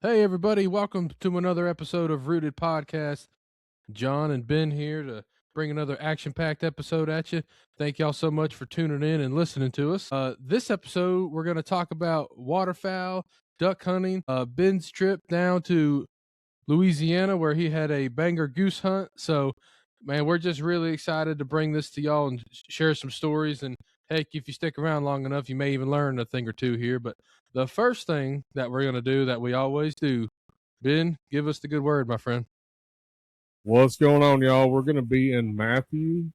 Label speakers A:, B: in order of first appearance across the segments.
A: Hey, everybody, welcome to another episode of Rooted Podcast. John and Ben here to bring another action packed episode at you. Thank y'all so much for tuning in and listening to us. This episode, we're going to talk about waterfowl, duck hunting, Ben's trip down to Louisiana where he had a banger goose hunt. So, man, we're just really excited to bring this to y'all and share some stories. And heck, if you stick around long enough, you may even learn a thing or two here. But the first thing that we're going to do that we always do, Ben, give us the good word, my friend.
B: What's going on, y'all? We're going to be in Matthew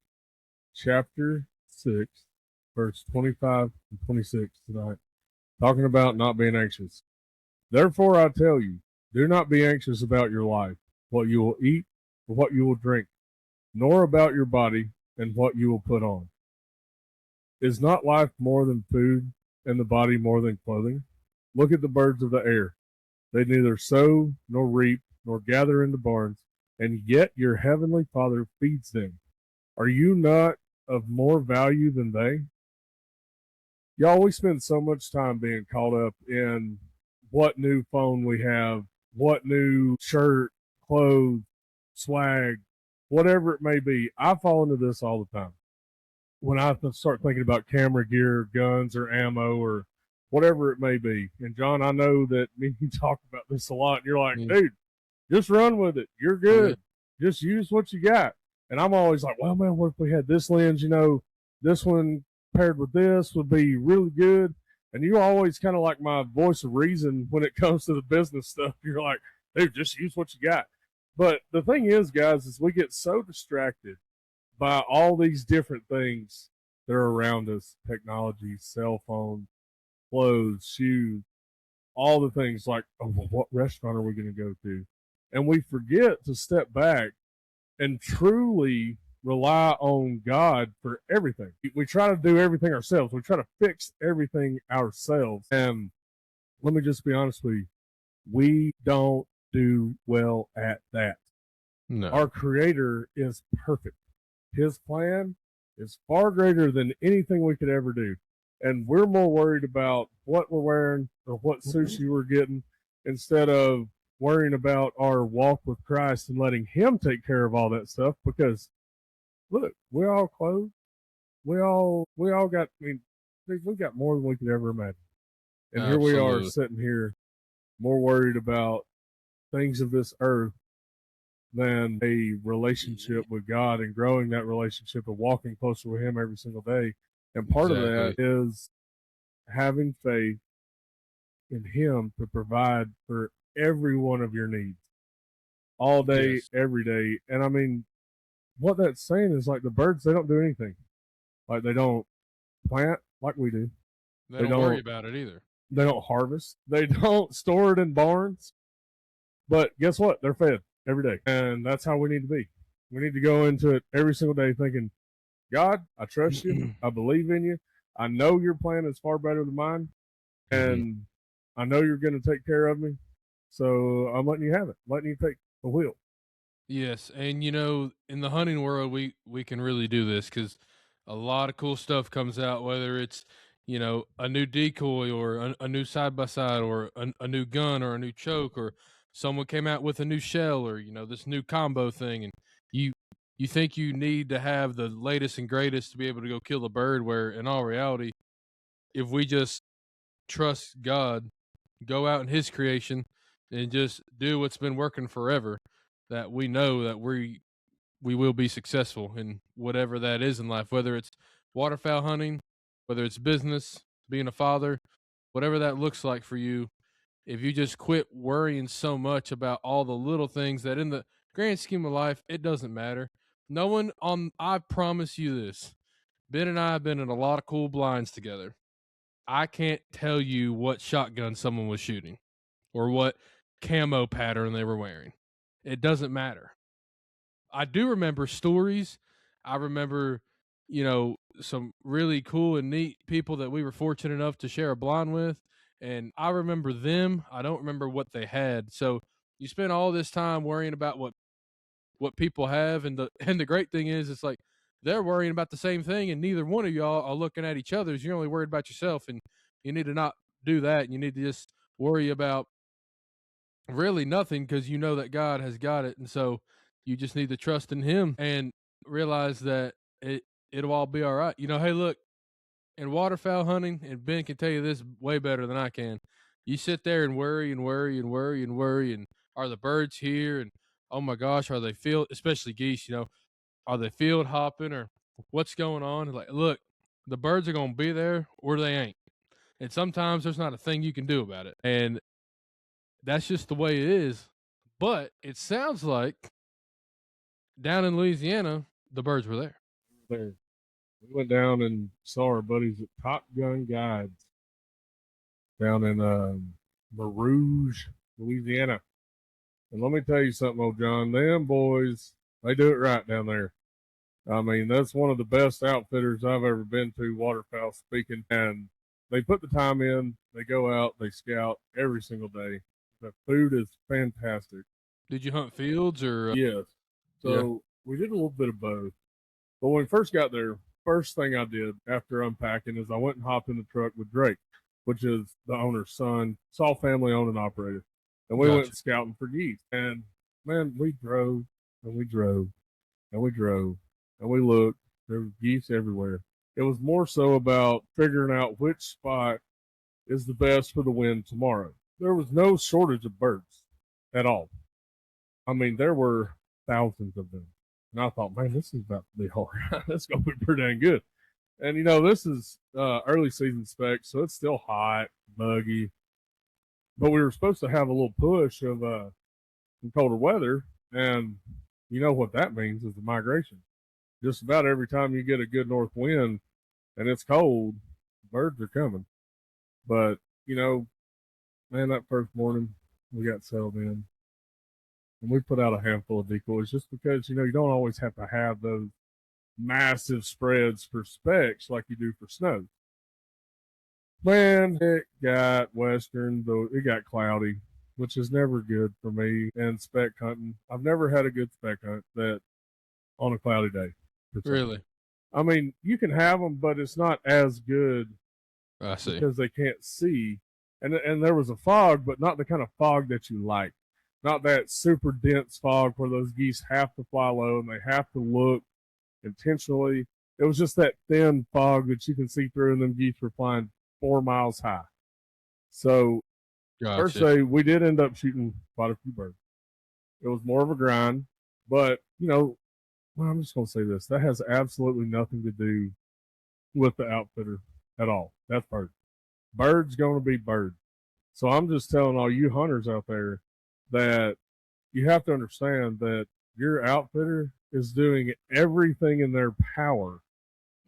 B: chapter 6, verse 25 and 26 tonight, talking about not being anxious. Therefore, I tell you, do not be anxious about your life, what you will eat or what you will drink, nor about your body and what you will put on. Is not life more than food, and the body more than clothing? Look at the birds of the air. They neither sow nor reap nor gather into barns, and yet your heavenly Father feeds them. Are you not of more value than they? Y'all, we spend so much time being caught up in what new phone we have, what new shirt, clothes, swag, whatever it may be. I fall into this all the time. When I start thinking about camera gear, guns, or ammo, or whatever it may be. And John, I know that me and you talk about this a lot. And you're like, dude, just run with it. You're good. Just use what you got. And I'm always like, well, man, what if we had this lens? This one paired with this would be really good. And you always kind of like my voice of reason when it comes to the business stuff. You're like, dude, just use what you got. But the thing is, guys, is we get so distracted by all these different things that are around us, technology, cell phones, clothes, shoes, all the things like, oh, well, what restaurant are we going to go to? And we forget to step back and truly rely on God for everything. We try to do everything ourselves. We try to fix everything ourselves. And let me just be honest with you, we don't do well at that.
A: No.
B: Our Creator is perfect. His plan is far greater than anything we could ever do. And we're more worried about what we're wearing or what sushi we're getting instead of worrying about our walk with Christ and letting Him take care of all that stuff. Because look, we're all clothed. We all got, we got more than we could ever imagine. And
A: Absolutely.
B: Here we are sitting here more worried about things of this earth than a relationship with God and growing that relationship and walking closer with Him every single day. And part of that is having faith in Him to provide for every one of your needs all day, every day. And I mean, what that's saying is like the birds, they don't do anything. Like they don't plant like we do.
A: They don't worry about it either.
B: They don't harvest. They don't store it in barns. But guess what? They're fed every day. And that's how we need to be. We need to go into it every single day thinking, God, I trust you. I believe in you. I know your plan is far better than mine. And I know you're going to take care of me. So I'm letting you have it. I'm letting you take the wheel.
A: Yes. And, in the hunting world, we can really do this because a lot of cool stuff comes out, whether it's, a new decoy or a new side-by-side or a new gun or a new choke or someone came out with a new shell or, this new combo thing. And you think you need to have the latest and greatest to be able to go kill a bird, where in all reality, if we just trust God, go out in His creation and just do what's been working forever, that we know that we will be successful in whatever that is in life, whether it's waterfowl hunting, whether it's business, being a father, whatever that looks like for you. If you just quit worrying so much about all the little things that in the grand scheme of life, it doesn't matter. No one I promise you this, Ben and I have been in a lot of cool blinds together. I can't tell you what shotgun someone was shooting or what camo pattern they were wearing. It doesn't matter. I do remember stories. I remember, some really cool and neat people that we were fortunate enough to share a blind with. And I remember them. I don't remember what they had. So you spend all this time worrying about what people have, and the great thing is it's like they're worrying about the same thing, and neither one of y'all are looking at each other. You're only worried about yourself, and you need to not do that. You need to just worry about really nothing, because you know that God has got it, and so you just need to trust in Him and realize that it'll all be all right. Hey, look, in waterfowl hunting, and Ben can tell you this way better than I can. You sit there and worry and worry and worry and worry, and are the birds here? And oh my gosh, are they field? Especially geese, are they field hopping or what's going on? Like, look, the birds are going to be there or they ain't, and sometimes there's not a thing you can do about it, and that's just the way it is. But it sounds like down in Louisiana, the birds were there.
B: There, we went down and saw our buddies at Top Gun Guides down in Rouge, Louisiana. And let me tell you something, old John. Them boys, they do it right down there. I mean, that's one of the best outfitters I've ever been to, waterfowl speaking. And they put the time in. They go out. They scout every single day. The food is fantastic.
A: Did you hunt fields or?
B: Yes. So we did a little bit of both. But when we first got there, first thing I did after unpacking is I went and hopped in the truck with Drake, which is the owner's son. It's all family owned and operated. And we went scouting for geese. And man, we drove and we drove and we drove and we looked. There were geese everywhere. It was more so about figuring out which spot is the best for the wind tomorrow. There was no shortage of birds at all. I mean, there were thousands of them. And I thought, man, this is about to be all right. That's going to be pretty dang good. And, this is early season spec, so it's still hot, muggy. But we were supposed to have a little push of some colder weather. And you know what that means is the migration. Just about every time you get a good north wind and it's cold, birds are coming. But, man, that first morning we got settled in. And we put out a handful of decoys just because, you don't always have to have those massive spreads for specks like you do for snow. Man, it got western, though it got cloudy, which is never good for me. And spec hunting, I've never had a good spec hunt that on a cloudy day.
A: Really?
B: I mean, you can have them, but it's not as good.
A: I see.
B: Because they can't see. And there was a fog, but not the kind of fog that you like. Not that super dense fog where those geese have to fly low and they have to look intentionally. It was just that thin fog that you can see through, and them geese were flying 4 miles high. So, first day, we did end up shooting quite a few birds. It was more of a grind, but, well, I'm just going to say this. That has absolutely nothing to do with the outfitter at all. That's birds. Birds going to be birds. So I'm just telling all you hunters out there that you have to understand that your outfitter is doing everything in their power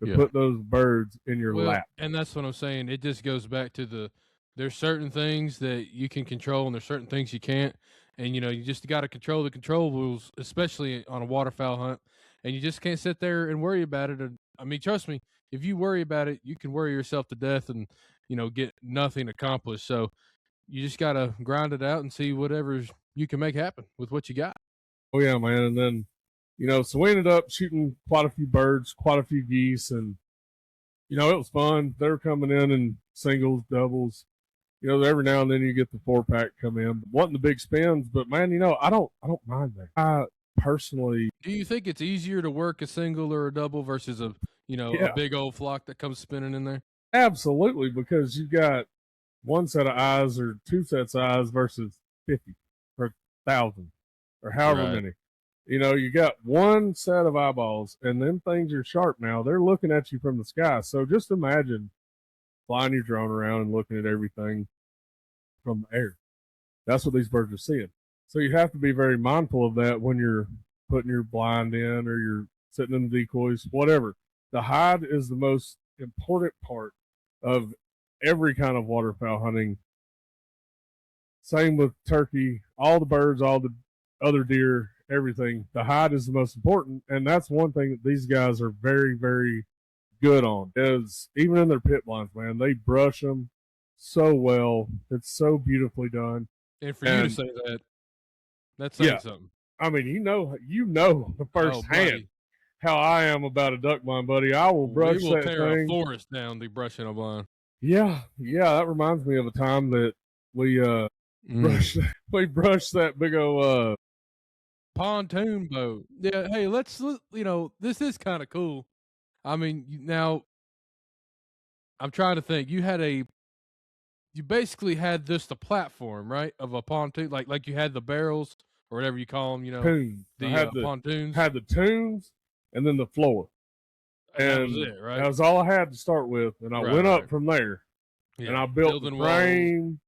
B: to put those birds in your lap.
A: And that's what I'm saying. It just goes back to there's certain things that you can control and there's certain things you can't. And, you just got to control the controllables, especially on a waterfowl hunt. And you just can't sit there and worry about it. I mean, trust me, if you worry about it, you can worry yourself to death and, get nothing accomplished. So you just got to grind it out and see whatever you can make happen with what you got.
B: Oh, yeah, man. And then, so we ended up shooting quite a few birds, quite a few geese. And, it was fun. They were coming in singles, doubles. Every now and then you get the 4-pack come in. Wasn't the big spins, but, man, I don't mind that. I personally.
A: Do you think it's easier to work a single or a double versus a big old flock that comes spinning in there?
B: Absolutely, because you've got one set of eyes or two sets of eyes versus 50 or 1,000 or however many. You got one set of eyeballs, and them things are sharp now. They're looking at you from the sky. So just imagine flying your drone around and looking at everything from the air. That's what these birds are seeing. So you have to be very mindful of that when you're putting your blind in or you're sitting in the decoys, whatever. The hide is the most important part of every kind of waterfowl hunting. Same with turkey, all the birds, all the other deer, everything. The hide is the most important, and that's one thing that these guys are very, very good on. Is even in their pit blinds, man, they brush them so well. It's so beautifully done.
A: And for you to say that, that's saying something.
B: I mean, firsthand how I am about a duck blind, buddy. I will brush that thing. We will tear
A: a forest down the brushing a blind.
B: Yeah. That reminds me of a time that we We brushed that big old
A: Pontoon boat. Yeah. Hey, this is kind of cool. I mean, now I'm trying to think. You basically had the platform, right, of a pontoon, like you had the barrels or whatever you call them,
B: tunes. I
A: the pontoons.
B: had the tunes and then the floor.
A: And that was it, right?
B: That was all I had to start with. And I went up from there.
A: Yeah,
B: and I built the frame,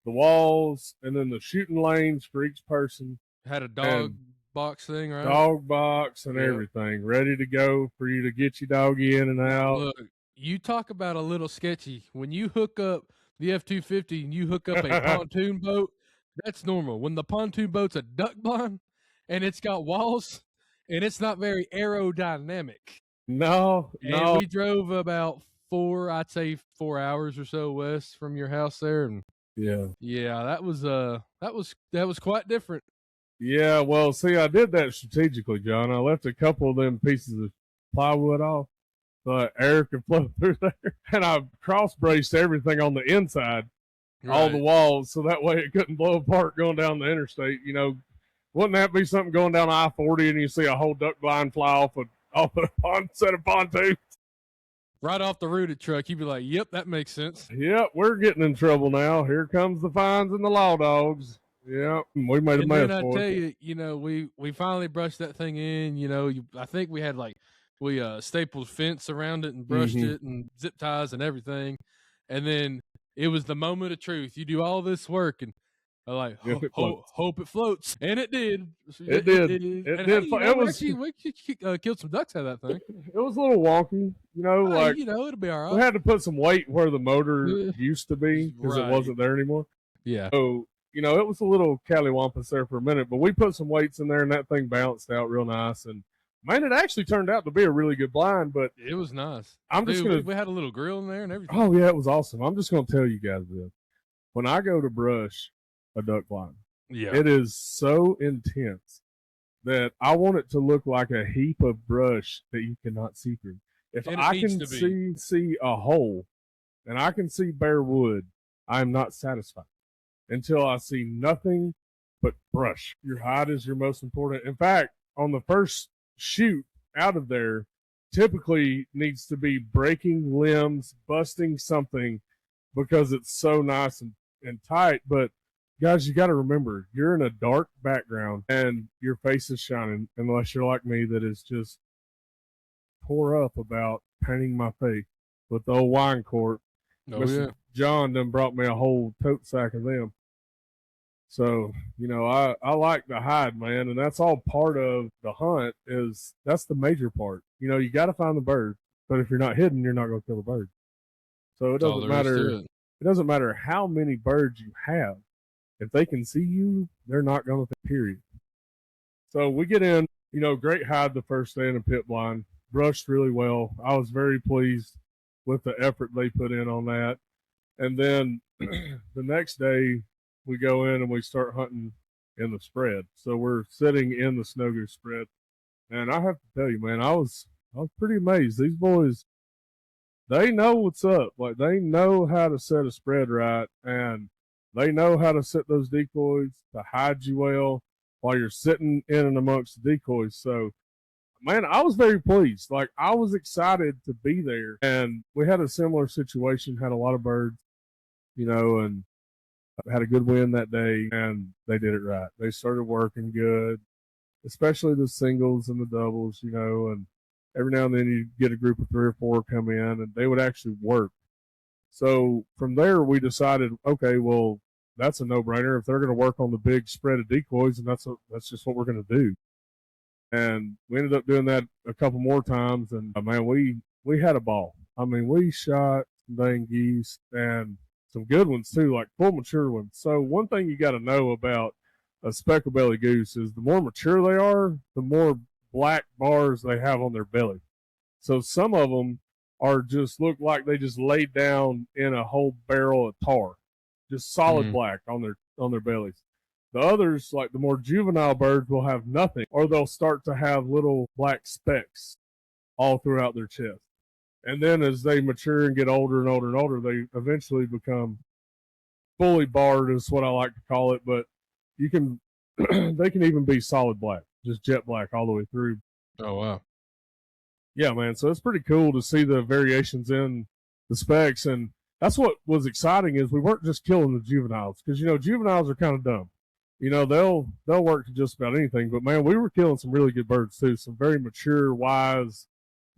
B: the walls, and then the shooting lanes for each person.
A: Had a dog box thing, right?
B: Dog box and everything ready to go for you to get your dog in and out.
A: Look, you talk about a little sketchy. When you hook up the F-250 and you hook up a pontoon boat, that's normal. When the pontoon boat's a duck blind and it's got walls and it's not very aerodynamic.
B: No.
A: We drove about 4 hours or so west from your house there, and that was quite different.
B: Yeah, well, see, I did that strategically, John. I left a couple of them pieces of plywood off so air could flow through there, and I cross braced everything on the inside, all the walls, so that way it couldn't blow apart going down the interstate. Wouldn't that be something going down I-40 and you see a whole duck blind fly off a set of pontoons?
A: Right off the rooted truck, you'd be like, yep, that makes sense.
B: Yep, we're getting in trouble now. Here comes the fines and the law dogs. Yep, we made a mess.
A: And then I tell you, we finally brushed that thing in. I think we had we stapled fence around it and brushed it and zip ties and everything. And then it was the moment of truth. You do all this work and like hope it floats, and it did.
B: It did.
A: We killed some ducks out of that thing.
B: It was a little wonky,
A: it'll be all right.
B: We had to put some weight where the motor used to be because it wasn't there anymore.
A: Yeah.
B: So it was a little cattywampus there for a minute, but we put some weights in there, and that thing bounced out real nice. And man, it actually turned out to be a really good blind. But
A: it was nice. We had a little grill in there and everything.
B: Oh yeah, it was awesome. I'm just gonna tell you guys this: when I go to brush a duck blind, it is so intense that I want it to look like a heap of brush that you cannot see through. If I can see a hole and I can see bare wood, I am not satisfied until I see nothing but brush. Your hide is your most important. In fact, on the first shoot out of there, typically needs to be breaking limbs, busting something, because it's so nice and tight. But guys, you got to remember, you're in a dark background and your face is shining, unless you're like me that is just tore up about painting my face with the old wine cork. Mr. John done brought me a whole tote sack of them. So, I like the hide, man, and that's all part of the hunt. That's the major part. You got to find the bird, but if you're not hidden, you're not going to kill the bird. So it doesn't matter. It doesn't matter how many birds you have. If they can see you, they're not going to, period. So we get in, great hide the first day in a pit blind, brushed really well. I was very pleased with the effort they put in on that. And then the next day we go in and we start hunting in the spread. So we're sitting in the snow goose spread. And I have to tell you, man, I was pretty amazed. These boys, they know what's up. Like, they know how to set a spread right, and they know how to set those decoys to hide you well while you're sitting in and amongst the decoys. So, man, I was very pleased. Like, I was excited to be there. And we had a similar situation, had a lot of birds, and had a good win that day, and they did it right. They started working good, especially the singles and the doubles, and every now and then you get a group of 3 or 4 come in, and they would actually work. So from there, we decided, okay, well, that's a no-brainer. If they're going to work on the big spread of decoys, and that's just what we're going to do. And we ended up doing that a couple more times, and man, we had a ball. I mean, we shot some dang geese and some good ones too, like full mature ones. So one thing you got to know about a speckled belly goose is the more mature they are, the more black bars they have on their belly. So some of them are just look like they just laid down in a whole barrel of tar, just solid black on their bellies. The others, like the more juvenile birds, will have nothing, or they'll start to have little black specks all throughout their chest. And then as they mature and get older and older and older, they eventually become fully barred is what I like to call it, but you can they can even be solid black, just jet black all the way through.
A: Oh wow.
B: Yeah, man. So it's pretty cool to see the variations in the specs, and that's what was exciting is we weren't just killing the juveniles because juveniles are kind of dumb. They'll work to just about anything, but man, we were killing some really good birds too, some very mature, wise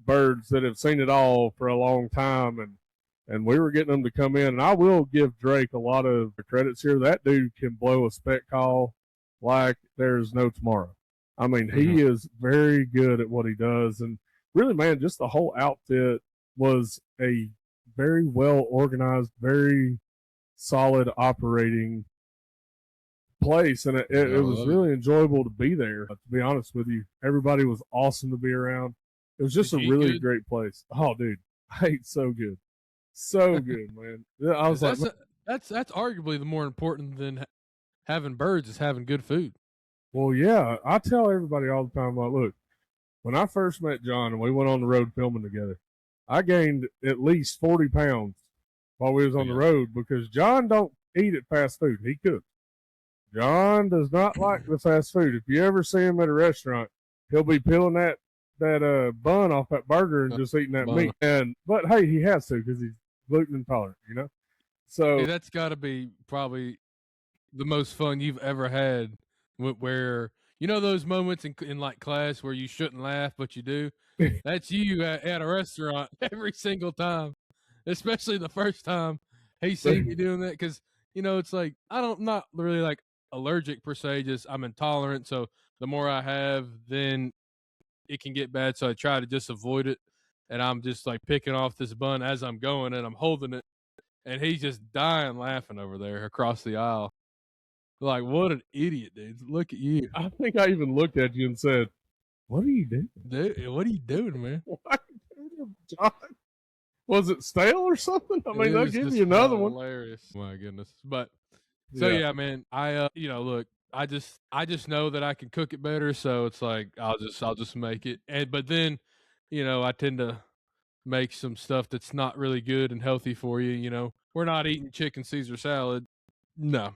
B: birds that have seen it all for a long time, and we were getting them to come in. And I will give Drake a lot of credits here. That dude can blow a spec call like there's no tomorrow. I mean, he is very good at what he does, and really, man, just the whole outfit was a very well organized, very solid operating place, and it was really enjoyable to be there. To be honest with you, everybody was awesome to be around. It was just a really great place. Oh, dude, I ate so good, so good, man. I was like,
A: that's arguably the more important than having birds is having good food.
B: Well, yeah, I tell everybody all the time, like, look, when I first met John and we went on the road filming together, I gained at least 40 pounds while we was on the road because John don't eat at fast food. He cooks. John does not like the fast food. If you ever see him at a restaurant, he'll be peeling that bun off that burger and just eating that meat. But hey, he has to because he's gluten intolerant, So
A: hey, that's got to be probably the most fun you've ever had, where those moments in like class where you shouldn't laugh but you do. That's you at a restaurant every single time, especially the first time he seen you doing that because it's like I'm not really like allergic per se, just I'm intolerant. So the more I have, then it can get bad. So I try to just avoid it, and I'm just like picking off this bun as I'm going, and I'm holding it, and he's just dying laughing over there across the aisle. Like, what an idiot, dude! Look at you.
B: I think I even looked at you and said, "What are you doing,
A: dude? What are you doing, man?
B: What are you doing, John? Was it stale or something? I mean, they'll give you another one."
A: Hilarious. My goodness. But so yeah, man, I look, I just know that I can cook it better, so it's like I'll just make it. But then, I tend to make some stuff that's not really good and healthy for you. We're not eating chicken Caesar salad. No.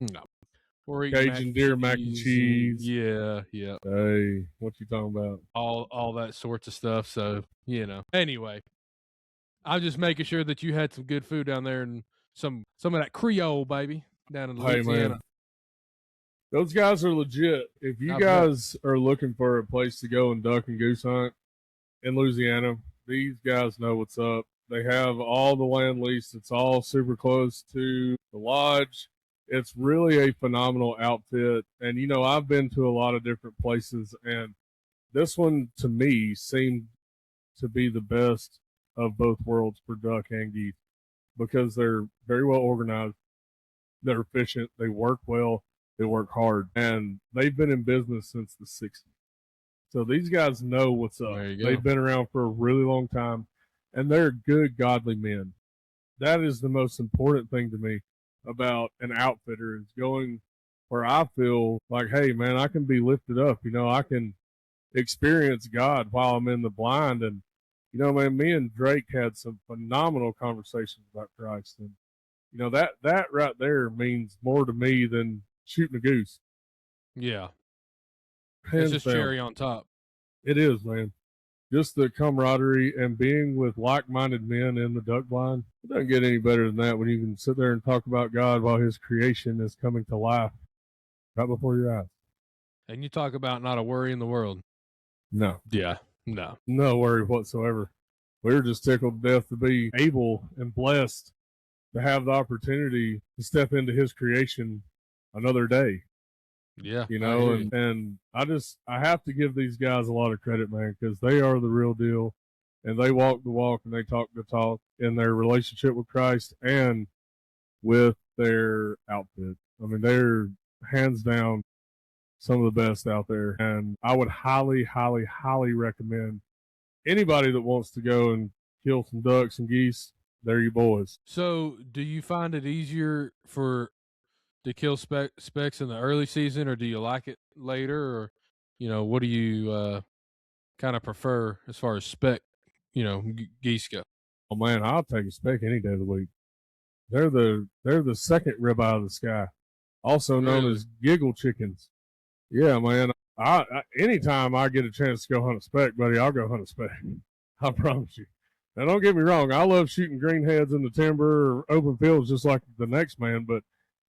A: We're eating
B: Cajun deer mac and cheese.
A: Yeah.
B: Hey, what you talking about?
A: All that sorts of stuff. So, Anyway, I'm just making sure that you had some good food down there and some of that Creole, baby, down in Louisiana.
B: Hey, man. Those guys are legit. If you guys are looking for a place to go and duck and goose hunt in Louisiana, these guys know what's up. They have all the land leased. It's all super close to the lodge. It's really a phenomenal outfit. And, I've been to a lot of different places, and this one, to me, seemed to be the best of both worlds for duck and geese because they're very well organized. They're efficient. They work well. They work hard. And they've been in business since the 60s. So these guys know what's up. They've been around for a really long time, and they're good, godly men. That is the most important thing to me about an outfitter is going where I feel like, hey, man, I can be lifted up. I can experience God while I'm in the blind. And, man, me and Drake had some phenomenal conversations about Christ. And, that right there means more to me than shooting a goose.
A: Yeah. It's just cherry on top.
B: It is, man. Just the camaraderie and being with like-minded men in the duck blind. It doesn't get any better than that when you can sit there and talk about God while his creation is coming to life right before your eyes.
A: And you talk about not a worry in the world.
B: No.
A: Yeah. No.
B: No worry whatsoever. We were just tickled to death to be able and blessed to have the opportunity to step into his creation another day.
A: Yeah.
B: And I have to give these guys a lot of credit, man, because they are the real deal. And they walk the walk and they talk the talk in their relationship with Christ and with their outfit. I mean, they're hands down some of the best out there. And I would highly, highly, highly recommend anybody that wants to go and kill some ducks and geese, they're your boys.
A: So do you find it easier to kill specs in the early season, or do you like it later, or what do you kind of prefer as far as spec geese go?
B: Oh man, I'll take a spec any day of the week. They're the second ribeye of the sky, also known
A: Really?
B: as giggle chickens. Yeah, man. I anytime I get a chance to go hunt a speck, buddy, I'll go hunt a speck. I promise you. Now, don't get me wrong. I love shooting greenheads in the timber or open fields just like the next man, but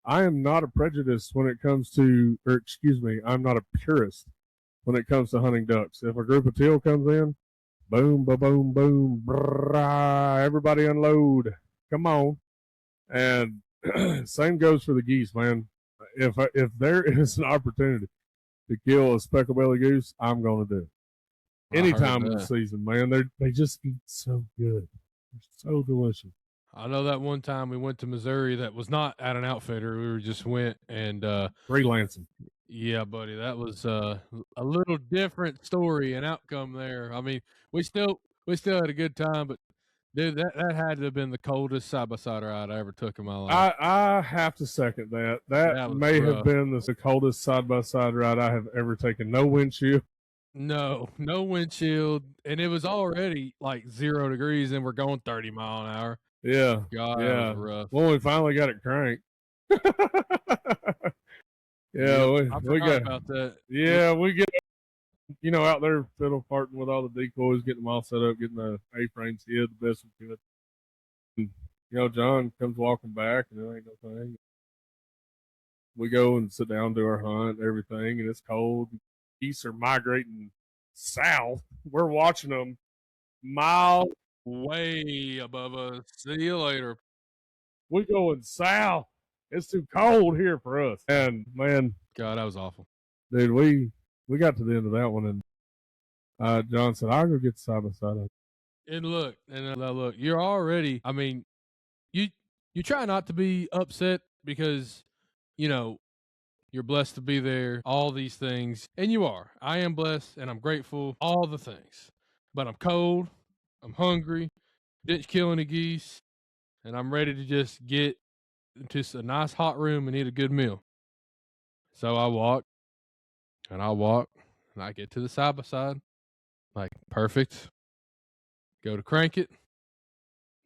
B: I am not a prejudiced when it comes to, or excuse me, I'm not a purist when it comes to hunting ducks. If a group of teal comes in, boom, ba boom, boom, brah, everybody unload. Come on. And same goes for the geese, man. If there is an opportunity to kill a speckled belly goose, I'm going to do it. Any time of the season, man. They just eat so good. They're so delicious.
A: I know that one time we went to Missouri that was not at an outfitter. We just went and
B: freelancing.
A: Yeah, buddy, that was a little different story and outcome there. I mean, we still had a good time, but dude, that had to have been the coldest side by side ride I ever took in my life.
B: I have to second that. That may have been the coldest side by side ride I have ever taken. No windshield.
A: No windshield, and it was already like 0 degrees, and we're going 30 mile an hour.
B: Yeah,
A: God,
B: yeah.
A: that was rough.
B: Well, we finally got it cranked. Yeah,
A: I forgot about that.
B: Yeah, we get out there fiddle farting with all the decoys, getting them all set up, getting the A-frames hid the best we could. And, John comes walking back, and there ain't no thing. We go and sit down, do our hunt, everything, and it's cold. Geese are migrating south. We're watching them miles
A: way above us. See you later.
B: We going south. It's too cold here for us. And man,
A: God, that was awful.
B: Dude, we got to the end of that one, and John said, "I'll go get the side by side."
A: And look, you're already. I mean, you try not to be upset because you're blessed to be there, all these things. And you are. I am blessed and I'm grateful, all the things. But I'm cold, I'm hungry, didn't kill any geese, and I'm ready to just get into a nice hot room and eat a good meal. So I walk, and I get to the side by side. Like, perfect. Go to crank it.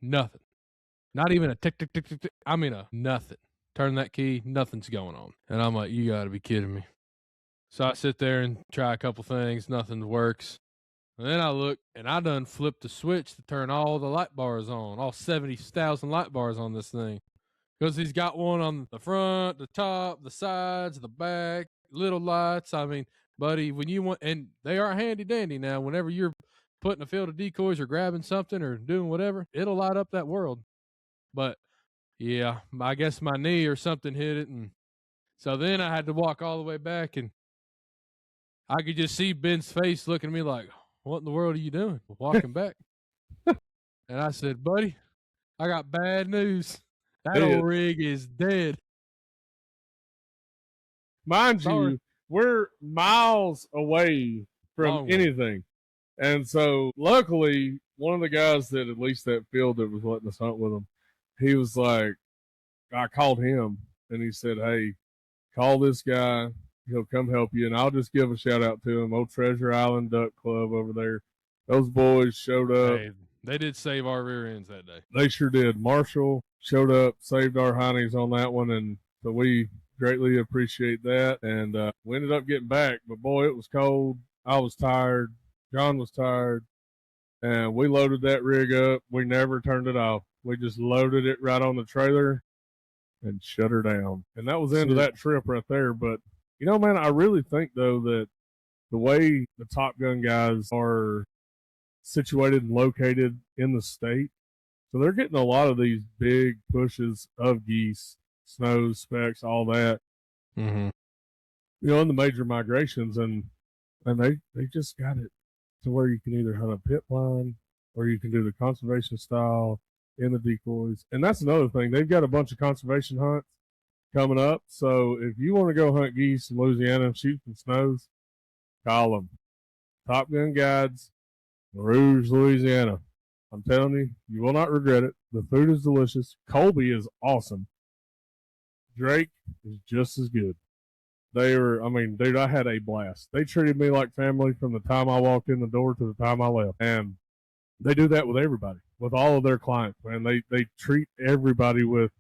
A: Nothing. Not even a tick, tick, tick, tick, tick. I mean a nothing. Turn that key, nothing's going on. And I'm like, you gotta be kidding me. So I sit there and try a couple things, nothing works. And then I look, and I done flipped the switch to turn all the light bars on, all 70,000 light bars on this thing. Because he's got one on the front, the top, the sides, the back, little lights. I mean, buddy, when you want, and they are handy dandy now, whenever you're putting a field of decoys or grabbing something or doing whatever, it'll light up that world. But yeah, I guess my knee or something hit it, and so then I had to walk all the way back, and I could just see Ben's face looking at me like, what in the world are you doing? Walking back. And I said, buddy, I got bad news. That old rig is dead.
B: Mind you, we're miles away from anything. And so luckily, one of the guys that at least that field that was letting us hunt with him, he was like, I called him and he said, hey, call this guy. He'll come help you. And I'll just give a shout out to him. Old Treasure Island Duck Club over there. Those boys showed up.
A: Hey, they did save our rear ends that day.
B: They sure did. Marshall showed up, saved our honeys on that one. And so we greatly appreciate that. And we ended up getting back. But boy, it was cold. I was tired. John was tired. And we loaded that rig up. We never turned it off. We just loaded it right on the trailer and shut her down. And that was the end of that trip right there. But, man, I really think, though, that the way the Top Gun guys are situated and located in the state, so they're getting a lot of these big pushes of geese, snows, specks, all that,
A: in
B: the major migrations. And they just got it to where you can either hunt a pit line or you can do the conservation style in the decoys. And that's another thing. They've got a bunch of conservation hunts coming up. So if you want to go hunt geese in Louisiana and shoot some snows, call them. Top Gun Guides, Rouge, Louisiana. I'm telling you, you will not regret it. The food is delicious. Colby is awesome. Drake is just as good. Dude, I had a blast. They treated me like family from the time I walked in the door to the time I left. And they do that with everybody, with all of their clients, man. They treat everybody with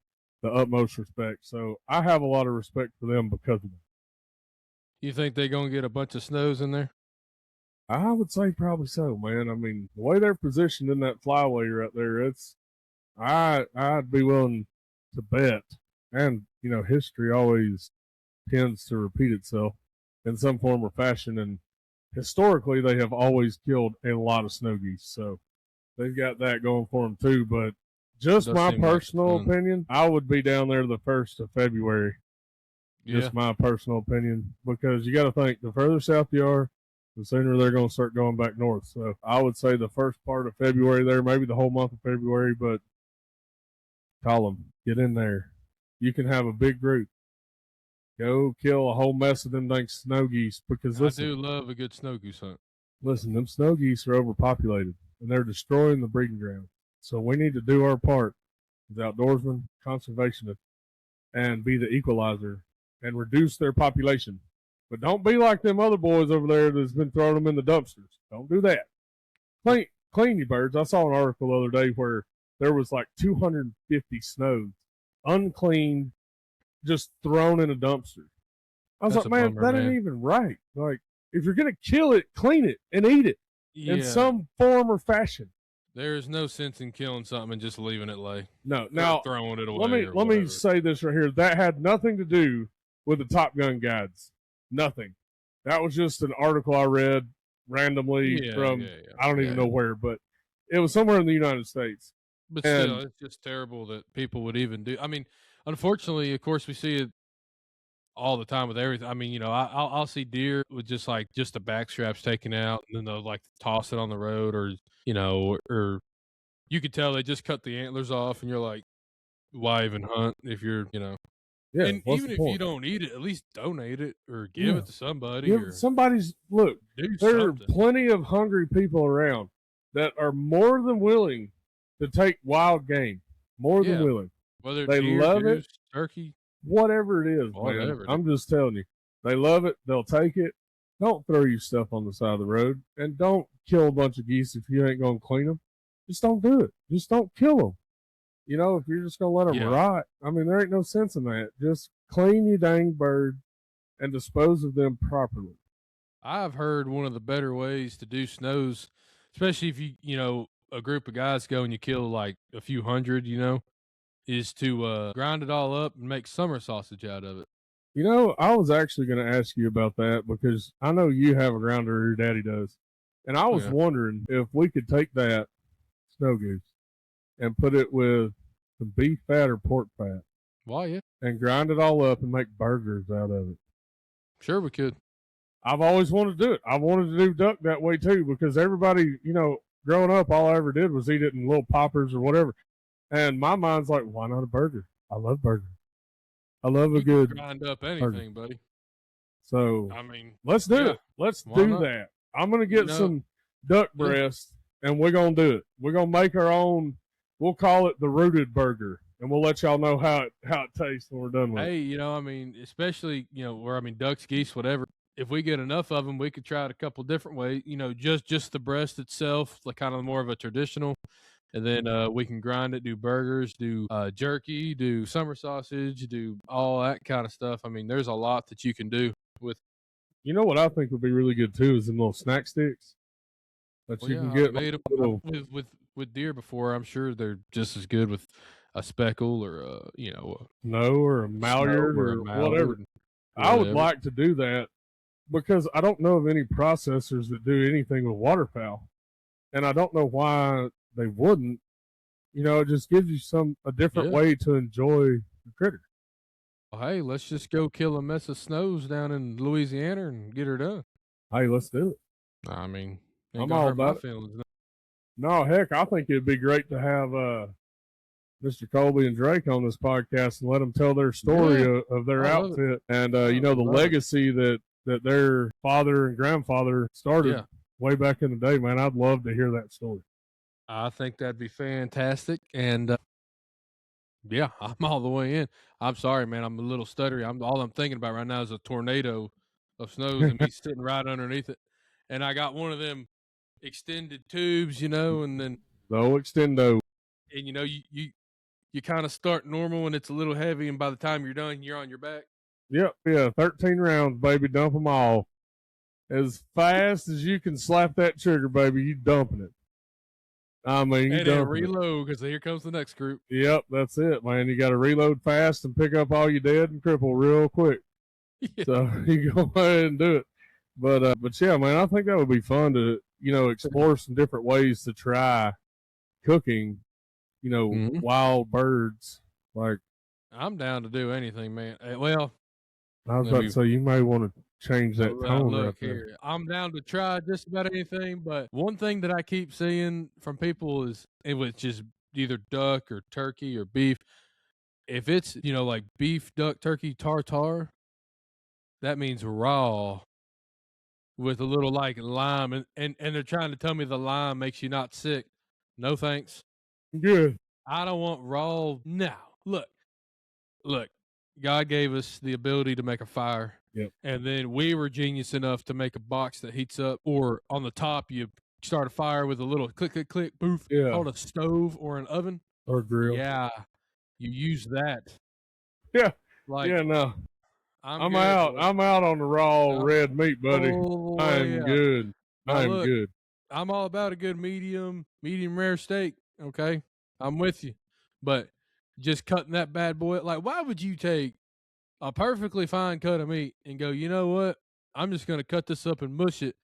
B: the utmost respect. So I have a lot of respect for them because of that.
A: You think they're gonna get a bunch of snows in there?
B: I would say probably so, man. I mean, the way they're positioned in that flyway right there, I'd be willing to bet. And, history always tends to repeat itself in some form or fashion. And historically, they have always killed a lot of snow geese. So they've got that going for them too. But just my personal opinion, I would be down there the 1st of February. Just my personal opinion, because you got to think the further south you are, the sooner they're going to start going back north. So I would say the first part of February there, maybe the whole month of February, but call them, get in there. You can have a big group. Go kill a whole mess of them dang snow geese, because
A: I do love a good snow goose hunt.
B: Listen, them snow geese are overpopulated, and they're destroying the breeding ground. So we need to do our part as outdoorsmen, conservationists, and be the equalizer and reduce their population. But don't be like them other boys over there that's been throwing them in the dumpsters. Don't do that. Clean your birds. I saw an article the other day where there was like 250 snows, uncleaned, just thrown in a dumpster. I was like, man, that ain't even right. Like, if you're going to kill it, clean it and eat it in some form or fashion.
A: There is no sense in killing something and just leaving it lay.
B: No, now
A: throwing it away.
B: Let me say this right here. That had nothing to do with the Top Gun guides. Nothing. That was just an article I read randomly from I don't even know where, but it was somewhere in the United States.
A: But still, it's just terrible that people would even do. I mean, unfortunately, of course, we see it all the time with everything. I mean, I'll see deer with just the back straps taken out, and then they'll like toss it on the road, or or you could tell they just cut the antlers off, and you're like, why even hunt if you're,
B: Yeah,
A: and even if you don't eat it, at least donate it or give it to somebody. Or
B: there are plenty of hungry people around that are more than willing to take wild game. More than willing.
A: Whether
B: they
A: deer,
B: love
A: goose,
B: it,
A: turkey,
B: whatever it is, man. I'm just telling you, they love it. They'll take it. Don't throw your stuff on the side of the road, and don't kill a bunch of geese if you ain't gonna clean them. Just don't do it. Just don't kill them. If you're just going to let them rot, I mean, there ain't no sense in that. Just clean your dang bird and dispose of them properly.
A: I've heard one of the better ways to do snows, especially if a group of guys go and you kill like a few hundred, is to grind it all up and make summer sausage out of it.
B: I was actually going to ask you about that because I know you have a grounder, your daddy does. And I was wondering if we could take that snow goose and put it with some beef fat or pork fat.
A: Why, yeah.
B: And grind it all up and make burgers out of it.
A: Sure, we could.
B: I've always wanted to do it. I wanted to do duck that way too because everybody, growing up, all I ever did was eat it in little poppers or whatever. And my mind's like, why not a burger? I love burgers. I love a good
A: grind up anything,
B: burger.
A: buddy.
B: So,
A: I mean,
B: let's do it. Let's do that. I'm going to get some duck breast and we're going to do it. We're going to make our own. We'll call it the rooted burger, and we'll let y'all know how it tastes when we're done with it.
A: Hey, I mean, especially, ducks, geese, whatever. If we get enough of them, we could try it a couple different ways. Just the breast itself, like kind of more of a traditional, and then we can grind it, do burgers, do jerky, do summer sausage, do all that kind of stuff. I mean, there's a lot that you can do with.
B: You know what I think would be really good too is them little snack sticks that you can get.
A: Made with deer before. I'm sure they're just as good with a speckle or
B: or a mallard or whatever. I would like to do that because I don't know of any processors that do anything with waterfowl, and I don't know why they wouldn't. It just gives you a different way to enjoy the critter.
A: Well, hey, let's just go kill a mess of snows down in Louisiana and get her done.
B: Hey, let's do it.
A: I mean,
B: I'm all about it. No, heck, I think it'd be great to have Mr. Colby and Drake on this podcast and let them tell their story of their outfit and the legacy that their father and grandfather started way back in the day. Man, I'd love to hear that story.
A: I think that'd be fantastic, and I'm all the way in. I'm sorry, man, I'm a little stuttery. All I'm thinking about right now is a tornado of snows and me sitting right underneath it, and I got one of them extended tubes, and then
B: no extendo,
A: and you you kind of start normal and it's a little heavy, and by the time you're done, you're on your back.
B: Yep, yeah, 13 rounds, baby. Dump them all. As fast as you can slap that trigger, baby, you dumping it. I mean, you
A: And then
B: dumping it.
A: reload, because here comes the next group.
B: Yep, that's it, man. You got to reload fast and pick up all you dead and cripple real quick.
A: Yeah.
B: So you go ahead and do it. But yeah, man, I think that would be fun to, explore some different ways to try cooking, wild birds. Like,
A: I'm down to do anything, man. Well,
B: I was about to say, you may want to change that tone right there.
A: I'm down to try just about anything, but one thing that I keep seeing from people is it was just either duck or turkey or beef. If it's, like beef, duck, turkey, tartare, that means raw with a little like lime, and they're trying to tell me the lime makes you not sick. No thanks.
B: Good.
A: I don't want raw. No. Look, God gave us the ability to make a fire.
B: Yep.
A: And then we were genius enough to make a box that heats up, or on the top you start a fire with a little click, click, click, poof, called a stove or an oven.
B: Or grill.
A: Yeah. You use that.
B: Yeah.
A: Like,
B: yeah, no. I'm out. I'm out on the raw red meat, buddy. I'm good. I'm good.
A: I'm all about a good medium rare steak. Okay. I'm with you. But just cutting that bad boy, like, why would you take a perfectly fine cut of meat and go, you know what? I'm just going to cut this up and mush it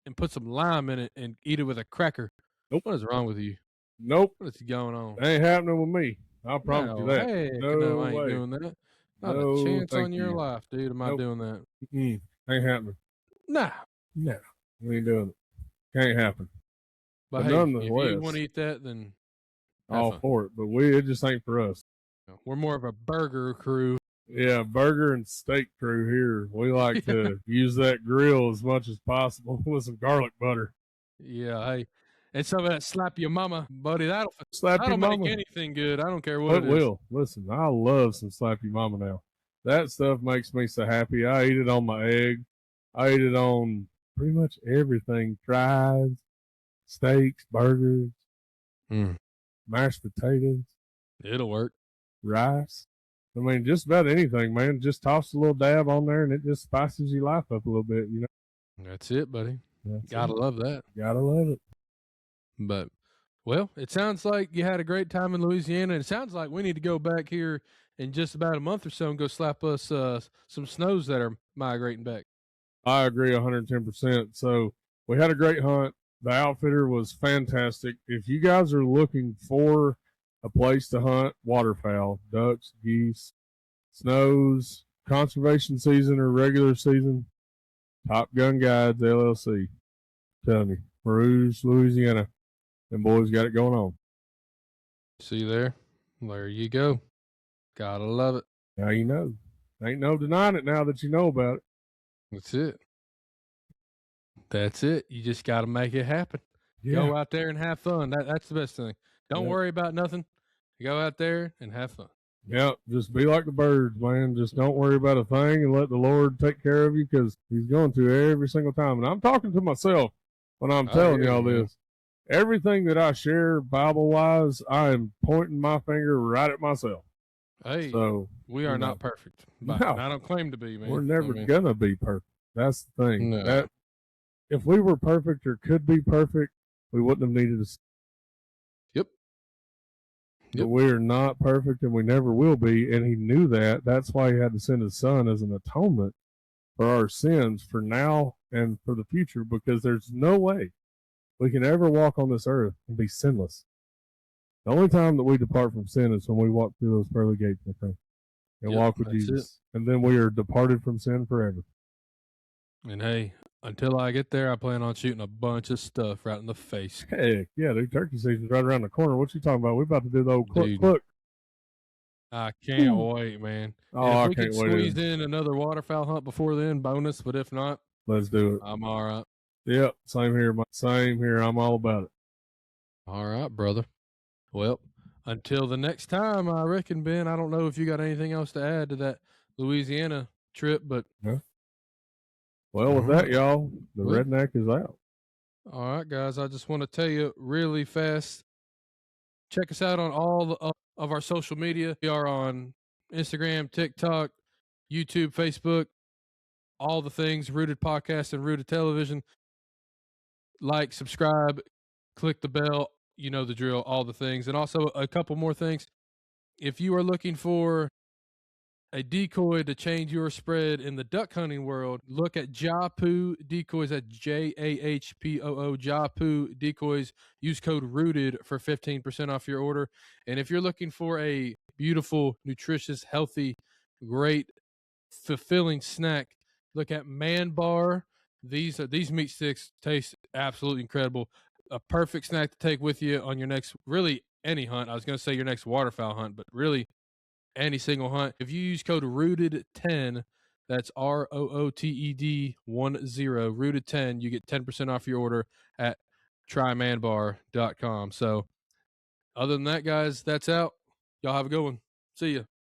A: and put some lime in it and eat it with a cracker.
B: Nope.
A: What is wrong with you?
B: Nope.
A: What's going on?
B: It ain't happening with me. I promise you that.
A: No, I ain't doing that. Not a chance on your life, dude. Am I doing that?
B: Ain't happening.
A: Nah.
B: No. We ain't doing it. Can't happen.
A: But hey, if you want to eat that, then
B: all for it. But it just ain't for us.
A: We're more of a burger crew.
B: Yeah, burger and steak crew here. We like to use that grill as much as possible with some garlic butter.
A: Yeah, hey. And some of that slap your mama, buddy. That'll
B: mama.
A: Make anything good. I don't care what
B: it will. Listen, I love some slap your mama now. That stuff makes me so happy. I eat it on my egg. I eat it on pretty much everything. Fries, steaks, burgers, mashed potatoes.
A: It'll work.
B: Rice. I mean, just about anything, man. Just toss a little dab on there and it just spices your life up a little bit,
A: That's it, buddy. Gotta love that.
B: Gotta love it.
A: But, well, it sounds like you had a great time in Louisiana, and it sounds like we need to go back here in just about a month or so and go slap us some snows that are migrating back.
B: I agree 110%. So we had a great hunt. The outfitter was fantastic. If you guys are looking for a place to hunt waterfowl, ducks, geese, snows, conservation season or regular season, Top Gun Guides, LLC. Tell me, Rouge, Louisiana. Them boys got it going on.
A: See there? There you go. Gotta love it.
B: Now you know. Ain't no denying it now that you know about it.
A: That's it. That's it. You just gotta make it happen.
B: Yeah.
A: Go out there and have fun. That's the best thing. Don't worry about nothing. Go out there and have fun.
B: Yeah, just be like the birds, man. Just don't worry about a thing and let the Lord take care of you, because he's going to every single time. And I'm talking to myself when I'm telling y'all this. Everything that I share Bible-wise, I am pointing my finger right at myself.
A: Hey, so we are not perfect. No. I don't claim to be, man.
B: We're never going to be perfect. That's the thing. No. That if we were perfect or could be perfect, we wouldn't have needed to.
A: Yep.
B: But we are not perfect, and we never will be, and he knew that. That's why he had to send his son as an atonement for our sins for now and for the future, because there's no way we can ever walk on this earth and be sinless. The only time that we depart from sin is when we walk through those pearly gates, my friend, and walk with Jesus. And then we are departed from sin forever.
A: And hey, until I get there, I plan on shooting a bunch of stuff right in the face.
B: Heck, yeah, dude, turkey season's right around the corner. What you talking about? We're about to do the old cluck.
A: I can't wait, man.
B: Oh,
A: if we can squeeze in another waterfowl hunt before then, bonus. But if not,
B: let's do it.
A: I'm all right.
B: Yep, same here. Same here. I'm all about it.
A: All right, brother. Well, until the next time, I reckon, Ben, I don't know if you got anything else to add to that Louisiana trip, but...
B: Yeah. Well, with that, y'all, the redneck is out.
A: All right, guys, I just want to tell you really fast, check us out on all the of our social media. We are on Instagram, TikTok, YouTube, Facebook, all the things, Rooted Podcast and Rooted Television. Like, subscribe, click the bell, you know the drill, all the things. And also a couple more things. If you are looking for a decoy to change your spread in the duck hunting world, look at Japu decoys at JAHPOO, Japu decoys. Use code ROOTED for 15% off your order. And if you're looking for a beautiful, nutritious, healthy, great, fulfilling snack, look at Man Bar. These meat sticks taste absolutely incredible. A perfect snack to take with you on your next, really any hunt. I was going to say your next waterfowl hunt, but really any single hunt. If you use code ROOTED10, that's ROOTED10, ROOTED10, you get 10% off your order at trymanbar.com. So other than that, guys, that's out. Y'all have a good one. See ya.